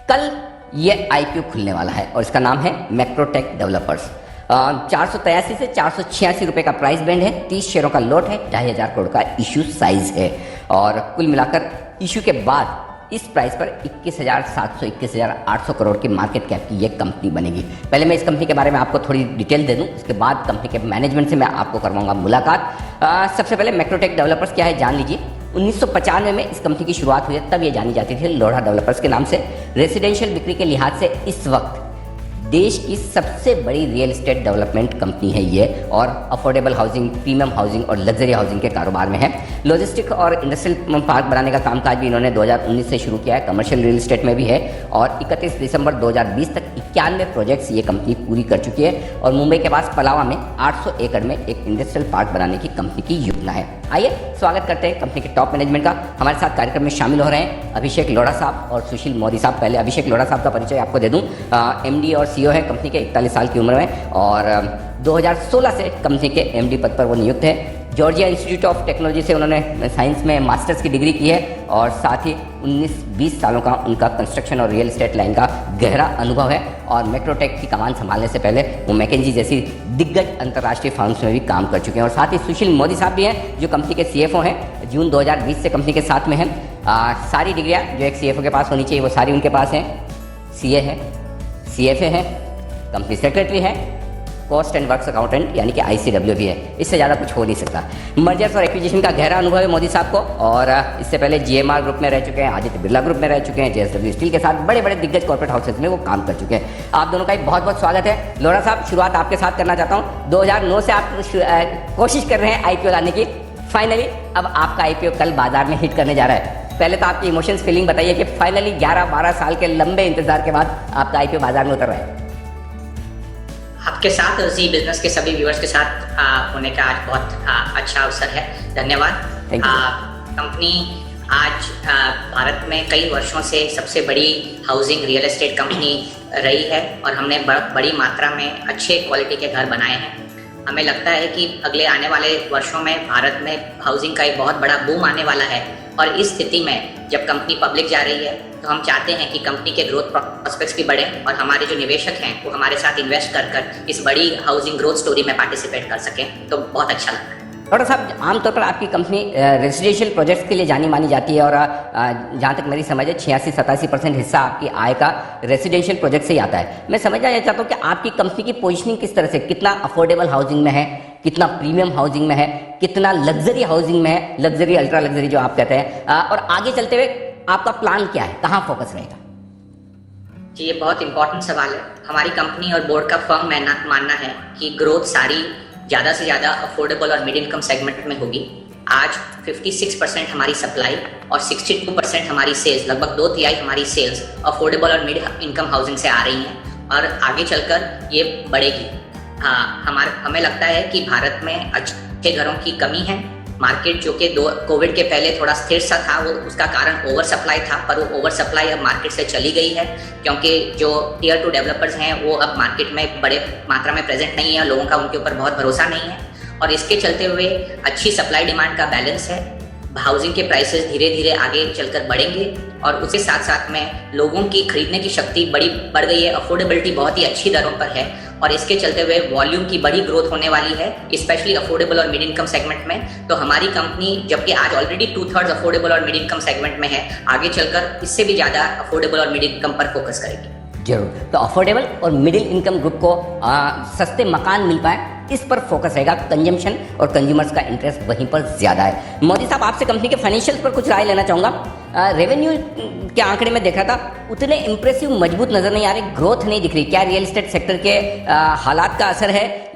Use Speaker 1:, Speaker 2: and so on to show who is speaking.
Speaker 1: कल ये आईपीओ खुलने वाला है और इसका नाम है मैक्रोटेक डेवलपर्स। 483 से 486 रुपए का प्राइस बैंड है, 30 शेयरों का लॉट है, 2,500 करोड़ का इश्यू साइज है और कुल मिलाकर इश्यू के बाद इस प्राइस पर 21,700 21,800 करोड़ की मार्केट कैप की ये कंपनी बनेगी। पहले मैं इस कंपनी के बारे में आपको थोड़ी डिटेल दे दूं, उसके बाद कंपनी के मैनेजमेंट से मैं आपको करवाऊंगा मुलाकात। सबसे पहले मैक्रोटेक डेवलपर्स क्या है जान लीजिए। 1995 में इस कंपनी की शुरुआत हुई है, तब ये जानी जाती थी लोढ़ा डेवलपर्स के नाम से। रेसिडेंशियल बिक्री के लिहाज से इस वक्त देश की सबसे बड़ी रियल एस्टेट डेवलपमेंट कंपनी है ये और अफोर्डेबल हाउसिंग, प्रीमियम हाउसिंग और लग्जरी हाउसिंग के कारोबार में है। लॉजिस्टिक और इंडस्ट्रियल पार्क बनाने का कामकाज भी इन्होंने 2019 से शुरू किया है, कमर्शियल रियल एस्टेट में भी है और 31 दिसंबर 2020 तक 91 प्रोजेक्ट्स ये कंपनी पूरी कर चुकी है और मुंबई के पास पलावा में 800 एकड़ में एक इंडस्ट्रियल पार्क बनाने की कंपनी की योजना है। आइए स्वागत करते हैं कंपनी के टॉप मैनेजमेंट का। हमारे साथ कार्यक्रम में शामिल हो रहे हैं अभिषेक लोढ़ा साहब और सुशील मोदी साहब। पहले अभिषेक लोढ़ा साहब का परिचय आपको दे दूं। एमडी और सीईओ है कंपनी के, 41 साल की उम्र में और 2016 से कंपनी के एमडी पद पर वो नियुक्त है। जॉर्जिया इंस्टीट्यूट ऑफ टेक्नोलॉजी से उन्होंने साइंस में मास्टर्स की डिग्री की है और साथ ही 19-20 सालों का उनका कंस्ट्रक्शन और रियल एस्टेट लाइन का गहरा अनुभव है और मैक्रोटेक की कमान संभालने से पहले वो मैकेंजी जैसी दिग्गज अंतर्राष्ट्रीय फर्म्स में भी काम कर चुके हैं। और साथ ही सुशील मोदी साहब भी हैं जो कंपनी के सीएफओ हैं, जून 2020 से कंपनी के साथ में हैं। सारी डिग्रियाँ जो एक सीएफओ के पास होनी चाहिए वो सारी उनके पास हैं। सीए है, सीएफए है, कंपनी सेक्रेटरी है, कॉस्ट एंड वर्क्स अकाउंटेंट यानी कि ICW भी है। इससे ज़्यादा कुछ हो नहीं सकता। मर्जर्स और एक्विजिशन का गहरा अनुभव है मोदी साहब को और इससे पहले GMR ग्रुप में रह चुके हैं, आदित्य बिरला ग्रुप में रह चुके हैं, JSW स्टील के साथ बड़े बड़े दिग्गज कॉर्पोरेट हाउसेज में वो काम कर चुके हैं। आप दोनों का एक बहुत बहुत स्वागत है। लोढ़ा साहब, शुरुआत आपके साथ करना चाहता हूँ। 2009 से आप कोशिश कर रहे हैं IPO लाने की, फाइनली अब आपका IPO कल बाजार में हिट करने जा रहा है। पहले तो आपकी इमोशंस फीलिंग बताइए कि फाइनली 11-12 साल के लंबे इंतजार के बाद आपका IPO बाजार में उतर रहा है।
Speaker 2: आपके साथ जी बिजनेस के सभी व्यूअर्स के साथ होने का आज बहुत अच्छा अवसर है। धन्यवाद। कंपनी आज भारत में कई वर्षों से सबसे बड़ी हाउसिंग रियल एस्टेट कंपनी रही है और हमने बड़ी मात्रा में अच्छे क्वालिटी के घर बनाए हैं। हमें लगता है कि अगले आने वाले वर्षों में भारत में हाउसिंग का एक बहुत बड़ा बूम आने वाला है और इस स्थिति में जब कंपनी पब्लिक जा रही है तो हम चाहते हैं कि कंपनी के ग्रोथ प्रोस्पेक्ट्स भी बढ़े और हमारे जो निवेशक हैं वो हमारे साथ इन्वेस्ट कर इस बड़ी हाउसिंग ग्रोथ स्टोरी में पार्टिसिपेट कर सकें, तो बहुत अच्छा लगता है।
Speaker 1: डॉक्टर साहब, आमतौर पर आपकी कंपनी रेजिडेंशियल प्रोजेक्ट्स के लिए जानी मानी जाती है और जहाँ तक मेरी समझ है 86-87% हिस्सा आपकी आय का रेजिडेंशियल प्रोजेक्ट से ही आता है। मैं समझना चाहता हूँ कि आपकी कंपनी की पोजीशनिंग किस तरह से, कितना अफोर्डेबल हाउसिंग में है, कितना प्रीमियम हाउसिंग में है, कितना लग्जरी हाउसिंग में है, लग्जरी अल्ट्रा लग्जरी जो आप कहते हैं, और आगे चलते हुए आपका प्लान क्या है, कहाँ फोकस रहेगा?
Speaker 2: जी, ये बहुत इंपॉर्टेंट सवाल है। हमारी कंपनी और बोर्ड का फर्म मानना है कि ग्रोथ सारी ज़्यादा से ज़्यादा अफोर्डेबल और मिड इनकम सेगमेंट में होगी। आज 56% हमारी सप्लाई और 62% हमारी सेल्स, लगभग 2/3 हमारी सेल्स अफोर्डेबल और मिड इनकम हाउसिंग से आ रही हैं और आगे चलकर ये बढ़ेगी। हमें लगता है कि भारत में अच्छे घरों की कमी है। मार्केट जो कि कोविड के पहले थोड़ा स्थिर सा था, वो उसका कारण ओवर सप्लाई था, पर वो ओवर सप्लाई अब मार्केट से चली गई है क्योंकि जो टियर 2 डेवलपर्स हैं वो अब मार्केट में बड़े मात्रा में प्रेजेंट नहीं है, लोगों का उनके ऊपर बहुत भरोसा नहीं है और इसके चलते हुए अच्छी सप्लाई डिमांड का बैलेंस है। हाउसिंग के प्राइसेस धीरे धीरे आगे चलकर बढ़ेंगे और उसके साथ साथ में लोगों की खरीदने की शक्ति बढ़ गई है। अफोर्डेबिलिटी बहुत ही अच्छी दरों पर है और इसके चलते हुए वॉल्यूम की बड़ी ग्रोथ होने वाली है, स्पेशली अफोर्डेबल और मिड इनकम सेगमेंट में। तो हमारी कंपनी जबकि आज ऑलरेडी 2/3 अफोर्डेबल और मिड इनकम सेगमेंट में है, आगे चलकर इससे भी ज़्यादा अफोर्डेबल और मिड इनकम पर फोकस करेगी।
Speaker 1: जरूर। तो अफोर्डेबल और मिडिल इनकम ग्रुप को सस्ते मकान मिल पाए, इस पर फोकस रहेगा। कंजम्पशन और कंज्यूमर्स का इंटरेस्ट वहीं पर ज्यादा है। मोदी साहब, आपसे कंपनी के फाइनेंशियल्स पर कुछ राय लेना चाहूँगा। रेवेन्यू के आंकड़े में देख रहा था, उतने इंप्रेसिव मजबूत नजर नहीं आ रहे, ग्रोथ नहीं दिख रही। क्या रियल एस्टेट सेक्टर के हालात का असर है